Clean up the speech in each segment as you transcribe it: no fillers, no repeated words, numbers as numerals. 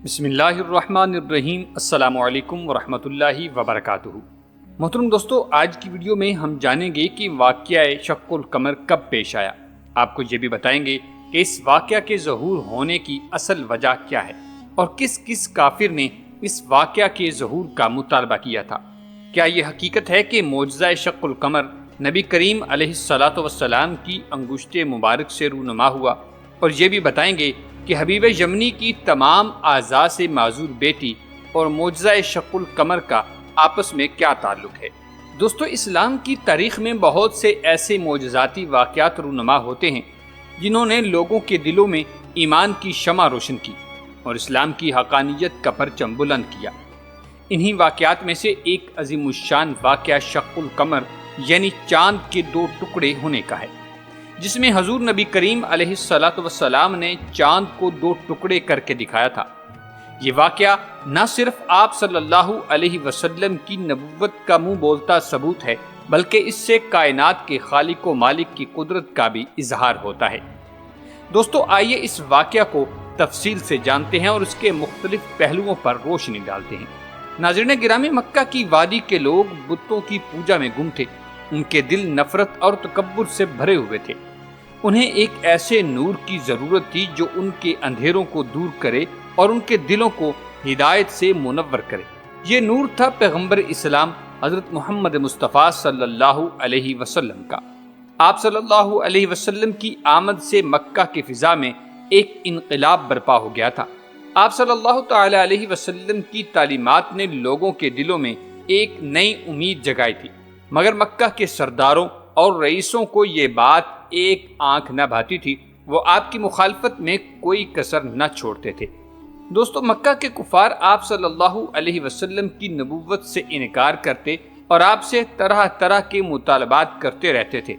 بسم اللہ الرحمن الرحیم۔ السلام علیکم ورحمۃ اللہ وبرکاتہ۔ محترم دوستو، آج کی ویڈیو میں ہم جانیں گے کہ واقعہ شق القمر کب پیش آیا۔ آپ کو یہ بھی بتائیں گے کہ اس واقعہ کے ظہور ہونے کی اصل وجہ کیا ہے اور کس کس کافر نے اس واقعہ کے ظہور کا مطالبہ کیا تھا۔ کیا یہ حقیقت ہے کہ معجزہ شق القمر نبی کریم علیہ الصلاۃ والسلام کی انگشت مبارک سے رونما ہوا، اور یہ بھی بتائیں گے کہ حبیب یمنی کی تمام اعضاء سے معذور بیٹی اور معجزہ شق القمر کا آپس میں کیا تعلق ہے۔ دوستو، اسلام کی تاریخ میں بہت سے ایسے معجزاتی واقعات رونما ہوتے ہیں جنہوں نے لوگوں کے دلوں میں ایمان کی شمع روشن کی اور اسلام کی حقانیت کا پرچم بلند کیا۔ انہی واقعات میں سے ایک عظیم الشان واقعہ شق القمر یعنی چاند کے دو ٹکڑے ہونے کا ہے، جس میں حضور نبی کریم علیہ الصلاۃ والسلام نے چاند کو دو ٹکڑے کر کے دکھایا تھا۔ یہ واقعہ نہ صرف آپ صلی اللہ علیہ وسلم کی نبوت کا منہ بولتا ثبوت ہے، بلکہ اس سے کائنات کے خالق و مالک کی قدرت کا بھی اظہار ہوتا ہے۔ دوستو، آئیے اس واقعہ کو تفصیل سے جانتے ہیں اور اس کے مختلف پہلوؤں پر روشنی ڈالتے ہیں۔ ناظرین گرامی، مکہ کی وادی کے لوگ بتوں کی پوجا میں گم تھے۔ ان کے دل نفرت اور تکبر سے بھرے ہوئے تھے۔ انہیں ایک ایسے نور کی ضرورت تھی جو ان کے اندھیروں کو دور کرے اور ان کے دلوں کو ہدایت سے منور کرے۔ یہ نور تھا پیغمبر اسلام حضرت محمد مصطفیٰ صلی اللہ علیہ وسلم کا۔ آپ صلی اللہ علیہ وسلم کی آمد سے مکہ کی فضا میں ایک انقلاب برپا ہو گیا تھا۔ آپ صلی اللہ تعالی علیہ وسلم کی تعلیمات نے لوگوں کے دلوں میں ایک نئی امید جگائی تھی، مگر مکہ کے سرداروں اور رئیسوں کو یہ بات ایک آنکھ نہ بھاتی تھی۔ وہ آپ کی مخالفت میں کوئی کسر نہ چھوڑتے تھے۔ دوستو، مکہ کے کفار آپ صلی اللہ علیہ وسلم کی نبوت سے انکار کرتے اور آپ سے طرح طرح کے مطالبات کرتے رہتے تھے۔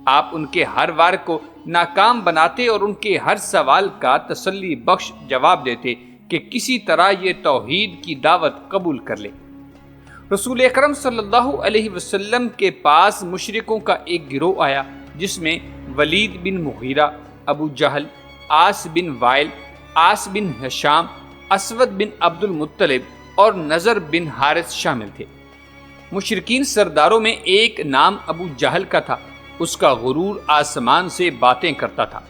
آپ ان کے ہر وار کو ناکام بناتے اور ان کے ہر سوال کا تسلی بخش جواب دیتے کہ کسی طرح یہ توحید کی دعوت قبول کر لے۔ رسول اکرم صلی اللہ علیہ وسلم کے پاس مشرکوں کا ایک گروہ آیا، جس میں ولید بن مغیرہ، ابو جہل، عاص بن وائل، عاص بن ہشام، اسود بن عبد المطلب اور نضر بن حارث شامل تھے۔ مشرکین سرداروں میں ایک نام ابو جہل کا تھا۔ اس کا غرور آسمان سے باتیں کرتا تھا۔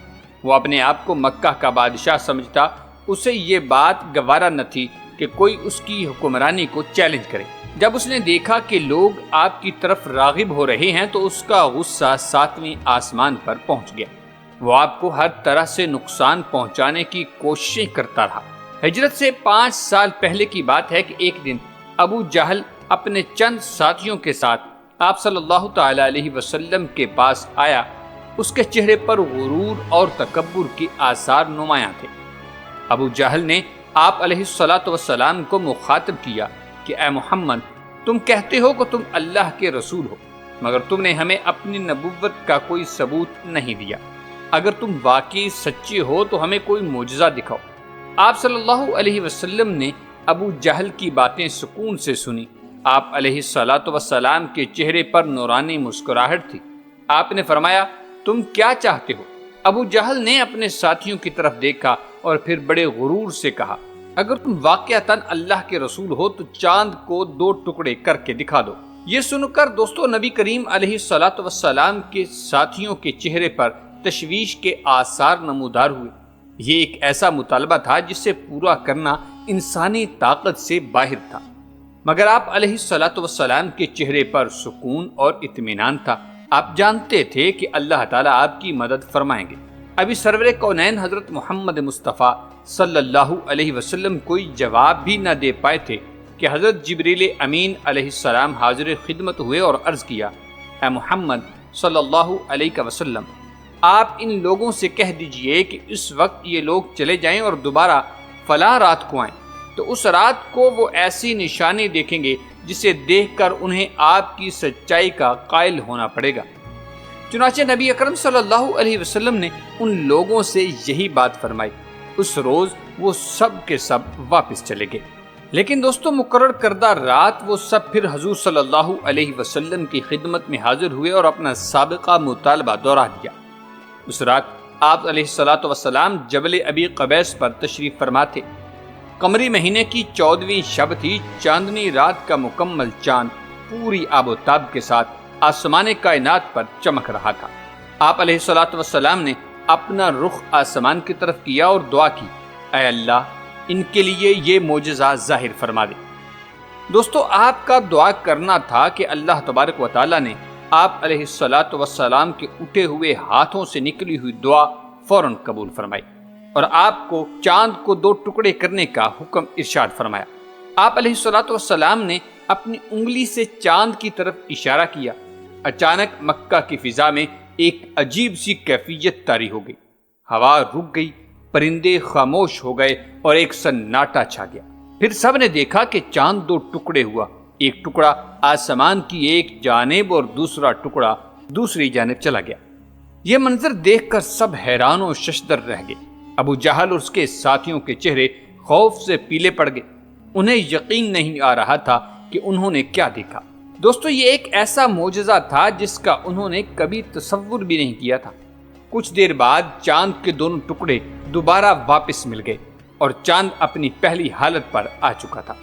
وہ اپنے آپ کو مکہ کا بادشاہ سمجھتا۔ اسے یہ بات گوارا نہ تھی کہ کوئی اس کی حکمرانی کو چیلنج کرے۔ جب اس نے دیکھا کہ لوگ آپ کی طرف راغب ہو رہے ہیں تو اس کا غصہ 7ویں آسمان پر پہنچ گیا۔ وہ آپ کو ہر طرح سے نقصان پہنچانے کی کوششیں کرتا رہا۔ ہجرت سے 5 سال پہلے کی بات ہے کہ ایک دن ابو جہل اپنے چند ساتھیوں کے ساتھ آپ صلی اللہ تعالی علیہ وسلم کے پاس آیا۔ اس کے چہرے پر غرور اور تکبر کے آثار نمایاں تھے۔ ابو جہل نے آپ علیہ الصلاۃ والسلام کو مخاطب کیا کہ اے محمد، تم کہتے ہو کہ تم اللہ کے رسول ہو، مگر تم نے ہمیں اپنی نبوت کا کوئی ثبوت نہیں دیا۔ اگر تم واقعی سچے ہو تو ہمیں کوئی معجزہ دکھاؤ۔ آپ صلی اللہ علیہ وسلم نے ابو جہل کی باتیں سکون سے سنی۔ آپ علیہ الصلاۃ والسلام کے چہرے پر نورانی مسکراہٹ تھی۔ آپ نے فرمایا، تم کیا چاہتے ہو؟ ابو جہل نے اپنے ساتھیوں کی طرف دیکھا اور پھر بڑے غرور سے کہا، اگر تم واقعتاً اللہ کے رسول ہو تو چاند کو 2 ٹکڑے کر کے دکھا دو۔ یہ سن کر دوستو، نبی کریم علیہ الصلاۃ والسلام کے ساتھیوں کے چہرے پر تشویش کے آثار نمودار ہوئے۔ یہ ایک ایسا مطالبہ تھا جس سے پورا کرنا انسانی طاقت سے باہر تھا، مگر آپ علیہ الصلاۃ والسلام کے چہرے پر سکون اور اطمینان تھا۔ آپ جانتے تھے کہ اللہ تعالیٰ آپ کی مدد فرمائیں گے۔ ابھی سرور کونین حضرت محمد مصطفیٰ صلی اللہ علیہ وسلم کوئی جواب بھی نہ دے پائے تھے کہ حضرت جبریل امین علیہ السلام حاضر خدمت ہوئے اور عرض کیا، اے محمد صلی اللہ علیہ وسلم، آپ ان لوگوں سے کہہ دیجئے کہ اس وقت یہ لوگ چلے جائیں اور دوبارہ فلاں رات کو آئیں، تو اس رات کو وہ ایسی نشانی دیکھیں گے جسے دیکھ کر انہیں آپ کی سچائی کا قائل ہونا پڑے گا۔ چنانچہ نبی اکرم صلی اللہ علیہ وسلم نے ان لوگوں سے یہی بات فرمائی۔ اس روز وہ سب کے سب واپس چلے گئے۔ لیکن دوستو، مقرر کردہ رات وہ سب پھر حضور صلی اللہ علیہ وسلم کی خدمت میں حاضر ہوئے اور اپنا سابقہ مطالبہ دوہرا دیا۔ اس رات آپ علیہ الصلاۃ والسلام جبل ابی قبیس پر تشریف فرما تھے۔ قمری مہینے کی 14ویں شب تھی، چاندنی رات کا مکمل چاند پوری آب و تاب کے ساتھ آسمان کائنات پر چمک رہا تھا۔ آپ علیہ الصلوۃ والسلام نے اپنا رخ آسمان کی طرف کیا اور دعا کی، اے اللہ ان کے لیے یہ معجزہ ظاہر فرما دے۔ دوستو، آپ کا دعا کرنا تھا کہ اللہ تبارک و تعالیٰ نے آپ علیہ الصلوۃ والسلام کے اٹھے ہوئے ہاتھوں سے نکلی ہوئی دعا فوراً قبول فرمائی اور آپ کو چاند کو 2 ٹکڑے کرنے کا حکم ارشاد فرمایا۔ آپ علیہ الصلوۃ والسلام نے اپنی انگلی سے چاند کی طرف اشارہ کیا۔ اچانک مکہ کی فضا میں ایک عجیب سی کیفیت طاری ہو گئی، ہوا رک گئی، پرندے خاموش ہو گئے اور ایک سناٹا چھا گیا۔ پھر سب نے دیکھا کہ چاند 2 ٹکڑے ہوا، ایک ٹکڑا آسمان کی ایک جانب اور دوسرا ٹکڑا دوسری جانب چلا گیا۔ یہ منظر دیکھ کر سب حیران و ششدر رہ گئے۔ ابو جہل اور اس کے ساتھیوں کے چہرے خوف سے پیلے پڑ گئے، انہیں یقین نہیں آ رہا تھا کہ انہوں نے کیا دیکھا۔ دوستو، یہ ایک ایسا معجزہ تھا جس کا انہوں نے کبھی تصور بھی نہیں کیا تھا۔ کچھ دیر بعد چاند کے دونوں ٹکڑے دوبارہ واپس مل گئے اور چاند اپنی پہلی حالت پر آ چکا تھا۔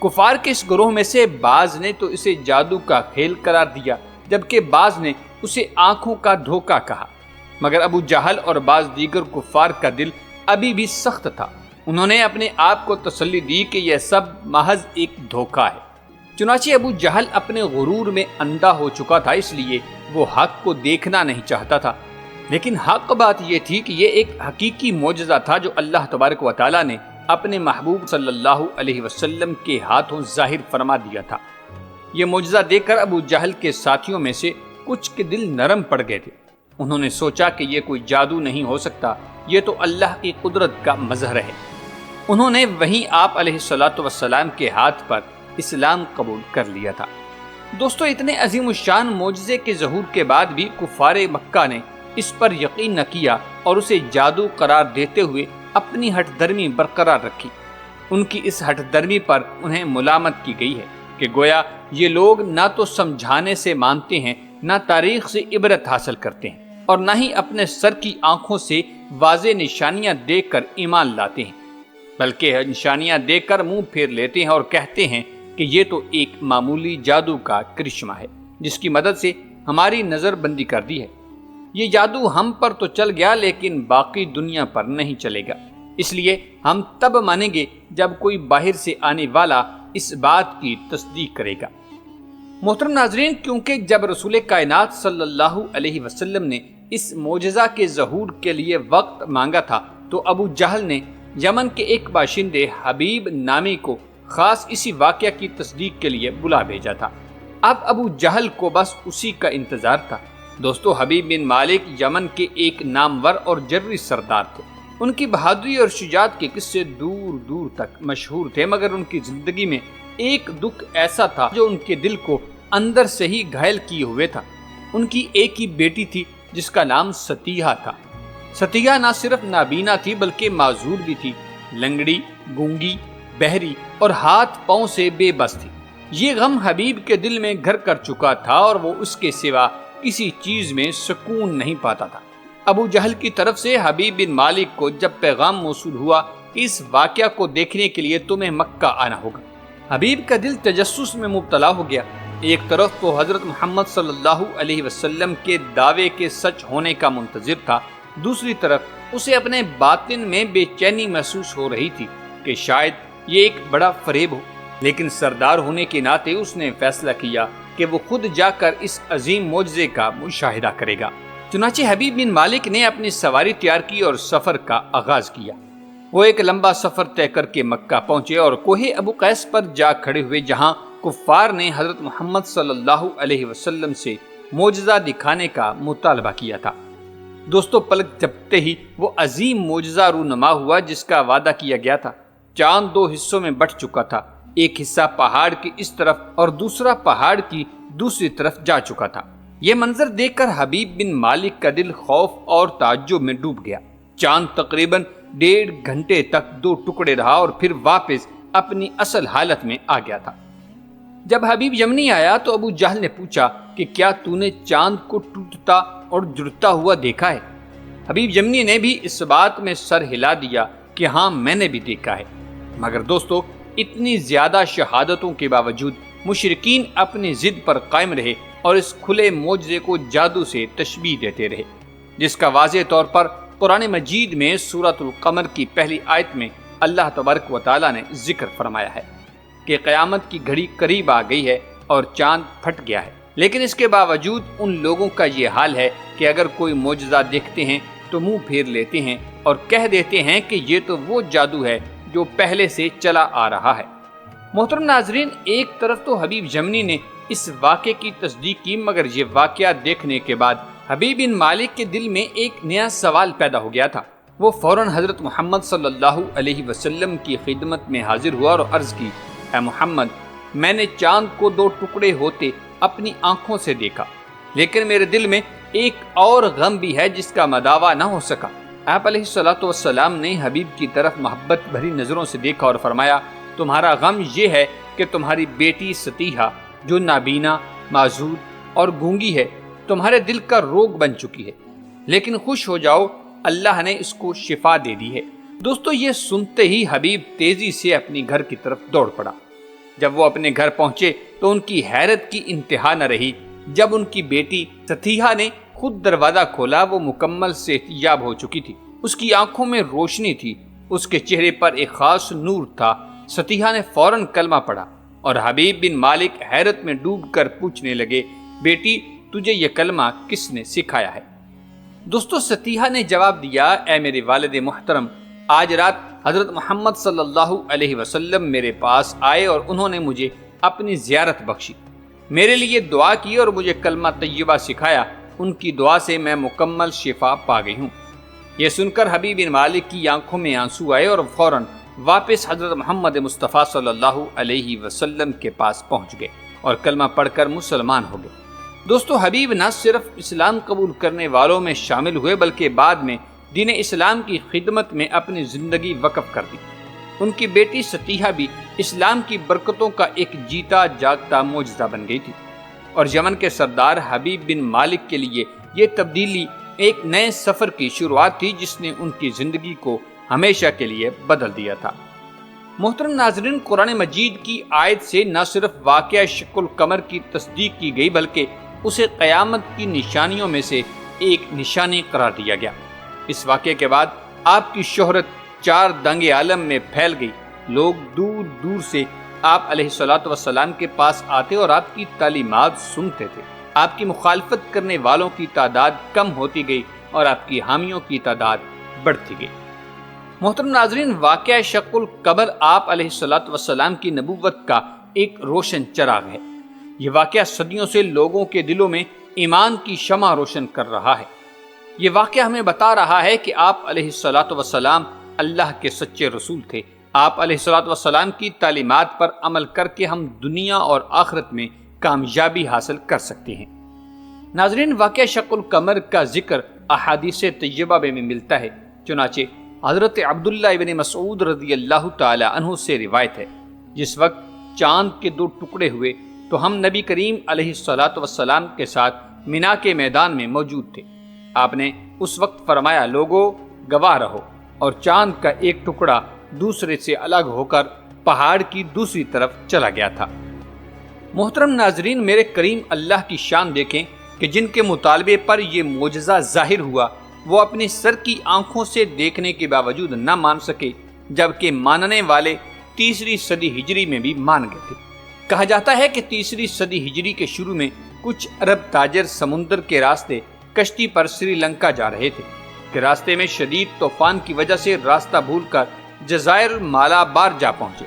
کفار کے اس گروہ میں سے بعض نے تو اسے جادو کا کھیل قرار دیا، جبکہ بعض نے اسے آنکھوں کا دھوکہ کہا، مگر ابو جہل اور بعض دیگر کفار کا دل ابھی بھی سخت تھا۔ انہوں نے اپنے آپ کو تسلی دی کہ یہ سب محض ایک دھوکہ ہے۔ چنانچہ ابو جہل اپنے غرور میں اندھا ہو چکا تھا، اس لیے وہ حق کو دیکھنا نہیں چاہتا تھا۔ لیکن حق بات یہ تھی کہ یہ ایک حقیقی معجزہ تھا جو اللہ تبارک و تعالیٰ نے اپنے محبوب صلی اللہ علیہ وسلم کے ہاتھوں ظاہر فرما دیا تھا۔ یہ معجزہ دیکھ کر ابو جہل کے ساتھیوں میں سے کچھ کے دل نرم پڑ گئے تھے۔ انہوں نے سوچا کہ یہ کوئی جادو نہیں ہو سکتا، یہ تو اللہ کی قدرت کا مظہر ہے۔ انہوں نے وہیں آپ علیہ الصلوۃ والسلام کے ہاتھ پر اسلام قبول کر لیا تھا۔ دوستو، اتنے عظیم الشان معجزے کے ظہور کے بعد بھی کفار مکہ نے اس پر یقین نہ کیا اور اسے جادو قرار دیتے ہوئے اپنی ہٹ درمی برقرار رکھی۔ ان کی اس ہٹ درمی پر انہیں ملامت کی گئی ہے کہ گویا یہ لوگ نہ تو سمجھانے سے مانتے ہیں، نہ تاریخ سے عبرت حاصل کرتے ہیں، اور نہ ہی اپنے سر کی آنکھوں سے واضح نشانیاں دیکھ کر ایمان لاتے ہیں، بلکہ نشانیاں دیکھ کر منہ پھیر لیتے ہیں اور کہتے ہیں کہ یہ تو ایک معمولی جادو کا کرشمہ ہے جس کی مدد سے ہماری نظر بندی کر دی ہے۔ یہ جادو ہم پر تو چل گیا لیکن باقی دنیا پر نہیں چلے گا، اس لیے ہم تب مانیں گے جب کوئی باہر سے آنے والا اس بات کی تصدیق کرے گا۔ محترم ناظرین، کیونکہ جب رسول کائنات صلی اللہ علیہ وسلم نے اس معجزہ کے ظہور کے لیے وقت مانگا تھا تو ابو جہل نے یمن کے ایک باشندے حبیب نامی کو خاص اسی واقعہ کی تصدیق کے لیے بلا بھیجا تھا۔ اب ابو جہل کو بس اسی کا انتظار تھا۔ دوستو، حبیب بن مالک یمن کے ایک نامور اور جری سردار تھے۔ ان کی بہادری اور شجاعت کے قصے دور دور تک مشہور تھے، مگر ان کی زندگی میں ایک دکھ ایسا تھا جو ان کے دل کو اندر سے ہی گھائل کیے ہوئے تھا۔ ان کی ایک ہی بیٹی تھی جس کا نام ستیہ تھا۔ ستیہ نہ صرف نابینا تھی بلکہ معذور بھی تھی، لنگڑی، گونگی، بہری اور ہاتھ پاؤں سے بے بس تھی۔ یہ غم حبیب کے دل میں گھر کر چکا تھا اور وہ اس کے سوا کسی چیز میں سکون نہیں پاتا تھا۔ ابو جہل کی طرف سے حبیب بن مالک کو جب پیغام موصول ہوا کہ اس واقعہ کو دیکھنے کے لیے تمہیں مکہ آنا ہوگا، حبیب کا دل تجسس میں مبتلا ہو گیا۔ ایک طرف تو حضرت محمد صلی اللہ علیہ وسلم کے دعوے کے سچ ہونے کا منتظر تھا، دوسری طرف اسے اپنے باطن میں بے چینی محسوس ہو رہی تھی کہ شاید یہ ایک بڑا فریب ہو، لیکن سردار ہونے کے ناطے اس نے فیصلہ کیا کہ وہ خود جا کر اس عظیم معجزے کا مشاہدہ کرے گا۔ چنانچہ حبیب بن مالک نے اپنی سواری تیار کی اور سفر کا آغاز کیا۔ وہ ایک لمبا سفر طے کر کے مکہ پہنچے اور کوہ ابو قیس پر جا کھڑے ہوئے، جہاں کفار نے حضرت محمد صلی اللہ علیہ وسلم سے معجزہ دکھانے کا مطالبہ کیا تھا۔ دوستو، پلک جھپکتے ہی وہ عظیم معجزہ رونما ہوا جس کا وعدہ کیا گیا تھا۔ چاند 2 حصوں میں بٹ چکا تھا، ایک حصہ پہاڑ کی اس طرف اور دوسرا پہاڑ کی دوسری طرف جا چکا تھا۔ یہ منظر دیکھ کر حبیب بن مالک کا دل خوف اور تعجب میں ڈوب گیا۔ چاند تقریباً 1.5 گھنٹے تک 2 ٹکڑے رہا اور پھر واپس اپنی اصل حالت میں آ گیا تھا۔ جب حبیب یمنی آیا تو ابو جہل نے پوچھا کہ کیا تو نے چاند کو ٹوٹتا اور جڑتا ہوا دیکھا ہے؟ حبیب یمنی نے بھی اس بات میں سر ہلا دیا کہ ہاں، میں نے بھی دیکھا ہے۔ مگر دوستو اتنی زیادہ شہادتوں کے باوجود مشرکین اپنی ضد پر قائم رہے اور اس کھلے معجزے کو جادو سے تشبیہ دیتے رہے، جس کا واضح طور پر قرآن مجید میں سورۃ القمر کی پہلی آیت میں اللہ تبارک و تعالیٰ نے ذکر فرمایا ہے کہ قیامت کی گھڑی قریب آ گئی ہے اور چاند پھٹ گیا ہے۔ لیکن اس کے باوجود ان لوگوں کا یہ حال ہے کہ اگر کوئی معجزہ دیکھتے ہیں تو منہ پھیر لیتے ہیں اور کہہ دیتے ہیں کہ یہ تو وہ جادو ہے جو پہلے سے چلا آ رہا ہے۔ محترم ناظرین، ایک طرف تو حبیب یمنی نے اس واقعے کی تصدیق کی، مگر یہ واقعہ دیکھنے کے بعد حبیب بن مالک کے دل میں ایک نیا سوال پیدا ہو گیا تھا۔ وہ فوراً حضرت محمد صلی اللہ علیہ وسلم کی خدمت میں حاضر ہوا اور عرض کی، اے محمد، میں نے چاند کو 2 ٹکڑے ہوتے اپنی آنکھوں سے دیکھا، لیکن میرے دل میں ایک اور غم بھی ہے جس کا مداوا نہ ہو سکا۔ آپ علیہ الصلوۃ والسلام نے حبیب کی طرف محبت بھری نظروں سے دیکھا اور فرمایا، تمہارا غم یہ ہے کہ تمہاری بیٹی ستیحہ جو نابینا، معذور اور گونگی ہے، تمہارے دل کا روگ بن چکی ہے، لیکن خوش ہو جاؤ، اللہ نے اس کو شفا دے دی ہے۔ دوستو یہ سنتے ہی حبیب تیزی سے اپنی گھر کی طرف دوڑ پڑا۔ جب وہ اپنے گھر پہنچے تو ان کی حیرت کی انتہا نہ رہی جب ان کی بیٹی ستیحہ نے خود دروازہ کھولا۔ وہ مکمل صحتیاب ہو چکی تھی، اس کی آنکھوں میں روشنی تھی، اس کے چہرے پر ایک خاص نور تھا۔ ستیحہ نے فوراً کلمہ پڑھا اور حبیب بن مالک حیرت میں ڈوب کر پوچھنے لگے، بیٹی تجھے یہ کلمہ کس نے سکھایا ہے؟ دوستو ستیحہ نے جواب دیا، اے میرے والد محترم، آج رات حضرت محمد صلی اللہ علیہ وسلم میرے پاس آئے اور انہوں نے مجھے اپنی زیارت بخشی، میرے لیے دعا کی اور مجھے کلمہ طیبہ سکھایا۔ ان کی دعا سے میں مکمل شفا پا گئی ہوں۔ یہ سن کر حبیب بن مالک کی آنکھوں میں آنسو آئے اور فوراً واپس حضرت محمد مصطفیٰ صلی اللہ علیہ وسلم کے پاس پہنچ گئے اور کلمہ پڑھ کر مسلمان ہو گئے۔ دوستو حبیب نہ صرف اسلام قبول کرنے والوں میں شامل ہوئے بلکہ بعد میں دین اسلام کی خدمت میں اپنی زندگی وقف کر دی۔ ان کی بیٹی ستیحہ بھی اسلام کی برکتوں کا ایک جیتا جاگتا معجزہ بن گئی تھی، اور یمن کے سردار حبیب بن مالک کے لیے یہ تبدیلی ایک نئے سفر کی شروعات تھی جس نے ان کی زندگی کو ہمیشہ کے لیے بدل دیا تھا۔ محترم ناظرین، قرآن مجید کی آیت سے نہ صرف واقعہ شق القمر کی تصدیق کی گئی بلکہ اسے قیامت کی نشانیوں میں سے ایک نشانی قرار دیا گیا۔ اس واقعے کے بعد آپ کی شہرت 4 دانگے عالم میں پھیل گئی۔ لوگ دور دور سے آپ علیہ الصلوۃ والسلام کے پاس آتے اور آپ کی تعلیمات سنتے تھے۔ آپ کی مخالفت کرنے والوں کی تعداد کم ہوتی گئی اور آپ کی حامیوں کی تعداد بڑھتی گئی۔ محترم ناظرین، واقعہ شق القمر آپ علیہ الصلوۃ والسلام کی نبوت کا ایک روشن چراغ ہے۔ یہ واقعہ صدیوں سے لوگوں کے دلوں میں ایمان کی شمع روشن کر رہا ہے۔ یہ واقعہ ہمیں بتا رہا ہے کہ آپ علیہ الصلوۃ والسلام اللہ کے سچے رسول تھے۔ آپ علیہ الصلوۃ والسلام کی تعلیمات پر عمل کر کے ہم دنیا اور آخرت میں کامیابی حاصل کر سکتے ہیں۔ ناظرین، واقعہ شق القمر کا ذکر احادیث طیبہ میں ملتا ہے، چنانچہ حضرت عبداللہ ابن مسعود رضی اللہ تعالی عنہ سے روایت ہے، جس وقت چاند کے 2 ٹکڑے ہوئے تو ہم نبی کریم علیہ الصلوۃ والسلام کے ساتھ مینا کے میدان میں موجود تھے۔ آپ نے اس وقت فرمایا، لوگو گواہ رہو، اور چاند کا ایک ٹکڑا دوسرے سے الگ ہو کر پہاڑ کی دوسری طرف چلا گیا تھا۔ محترم ناظرین، میرے کریم اللہ کی شان دیکھیں کہ جن کے مطالبے پر یہ معجزہ ظاہر ہوا وہ اپنی سر کی آنکھوں سے دیکھنے کے باوجود نہ مان سکے، جبکہ ماننے والے 3 صدی ہجری میں بھی مان گئے تھے۔ کہا جاتا ہے کہ 3 صدی ہجری کے شروع میں کچھ عرب تاجر سمندر کے راستے کشتی پر سری لنکا جا رہے تھے کہ راستے میں شدید طوفان کی وجہ سے راستہ بھول کر جزائر مالابار جا پہنچے۔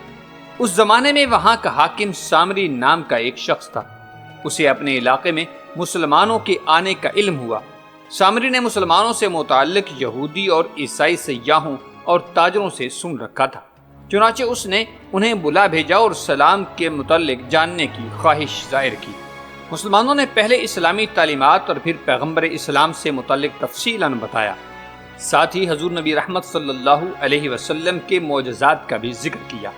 اس زمانے میں وہاں کا حاکم سامری نام کا ایک شخص تھا۔ اسے اپنے علاقے میں مسلمانوں کے آنے کا علم ہوا۔ سامری نے مسلمانوں سے متعلق یہودی اور عیسائی سیاحوں اور تاجروں سے سن رکھا تھا، چنانچہ اس نے انہیں بلا بھیجا اور سلام کے متعلق جاننے کی خواہش ظاہر کی۔ مسلمانوں نے پہلے اسلامی تعلیمات اور پھر پیغمبر اسلام سے متعلق تفصیلاً بتایا، ساتھ ہی حضور نبی رحمت صلی اللہ علیہ وسلم کے معجزات کا بھی ذکر کیا۔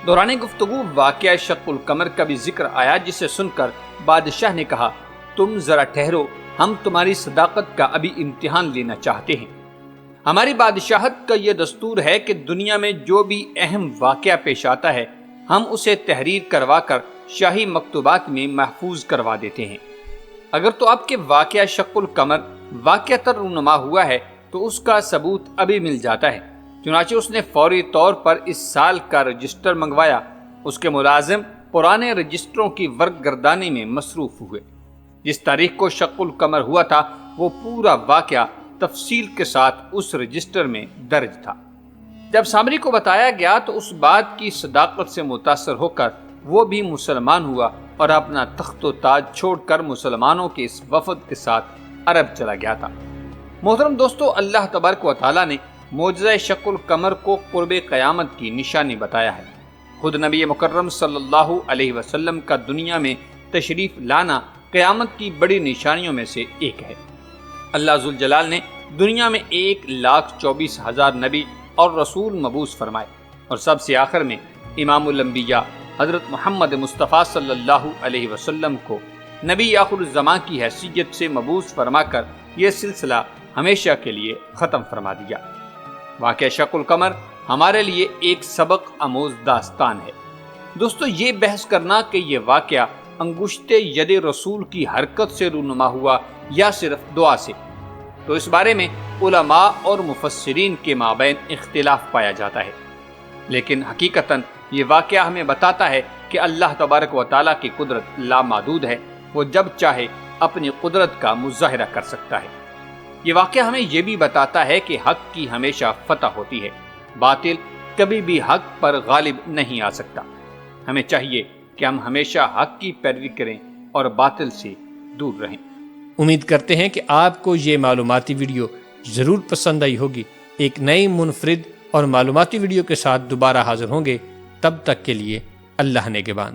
دوران گفتگو واقعہ شق القمر کا بھی ذکر آیا، جسے سن کر بادشاہ نے کہا، تم ذرا ٹھہرو، ہم تمہاری صداقت کا ابھی امتحان لینا چاہتے ہیں۔ ہماری بادشاہت کا یہ دستور ہے کہ دنیا میں جو بھی اہم واقعہ پیش آتا ہے ہم اسے تحریر کروا کر شاہی مکتوبات میں محفوظ کروا دیتے ہیں۔ اگر تو آپ کے واقعہ شق القمر واقعتاً رونما ہوا ہے تو اس کا ثبوت ابھی مل جاتا ہے۔ چنانچہ اس نے فوری طور پر اس سال کا رجسٹر منگوایا۔ اس کے ملازم پرانے رجسٹروں کی ورق گردانی میں مصروف ہوئے۔ جس تاریخ کو شق القمر ہوا تھا وہ پورا واقعہ تفصیل کے ساتھ اس رجسٹر میں درج تھا۔ جب سامری کو بتایا گیا تو اس بات کی صداقت سے متاثر ہو کر وہ بھی مسلمان ہوا اور اپنا تخت و تاج چھوڑ کر مسلمانوں کے اس وفد کے ساتھ عرب چلا گیا تھا۔ محترم دوستو، اللہ تبارک و تعالیٰ نے معجزہ شق القمر کو قرب قیامت کی نشانی بتایا ہے۔ خود نبی مکرم صلی اللہ علیہ وسلم کا دنیا میں تشریف لانا قیامت کی بڑی نشانیوں میں سے ایک ہے۔ اللہ ذوالجلال نے دنیا میں 1,24,000 نبی اور رسول مبعوث فرمائے، اور سب سے آخر میں امام الانبیاء حضرت محمد مصطفیٰ صلی اللہ علیہ وسلم کو نبی آخر الزمان کی حیثیت سے مبعوث فرما کر یہ سلسلہ ہمیشہ کے لیے ختم فرما دیا۔ واقعہ شق القمر ہمارے لیے ایک سبق آموز داستان ہے۔ دوستو، یہ بحث کرنا کہ یہ واقعہ انگشت ید رسول کی حرکت سے رونما ہوا یا صرف دعا سے، تو اس بارے میں علماء اور مفسرین کے مابین اختلاف پایا جاتا ہے، لیکن حقیقتاً یہ واقعہ ہمیں بتاتا ہے کہ اللہ تبارک و تعالیٰ کی قدرت لامحدود ہے۔ وہ جب چاہے اپنی قدرت کا مظاہرہ کر سکتا ہے۔ یہ واقعہ ہمیں یہ بھی بتاتا ہے کہ حق کی ہمیشہ فتح ہوتی ہے، باطل کبھی بھی حق پر غالب نہیں آ سکتا۔ ہمیں چاہیے کہ ہم ہمیشہ حق کی پیروی کریں اور باطل سے دور رہیں۔ امید کرتے ہیں کہ آپ کو یہ معلوماتی ویڈیو ضرور پسند آئی ہوگی۔ ایک نئی منفرد اور معلوماتی ویڈیو کے ساتھ دوبارہ حاضر ہوں گے، تب تک کے لیے اللہ نگہبان۔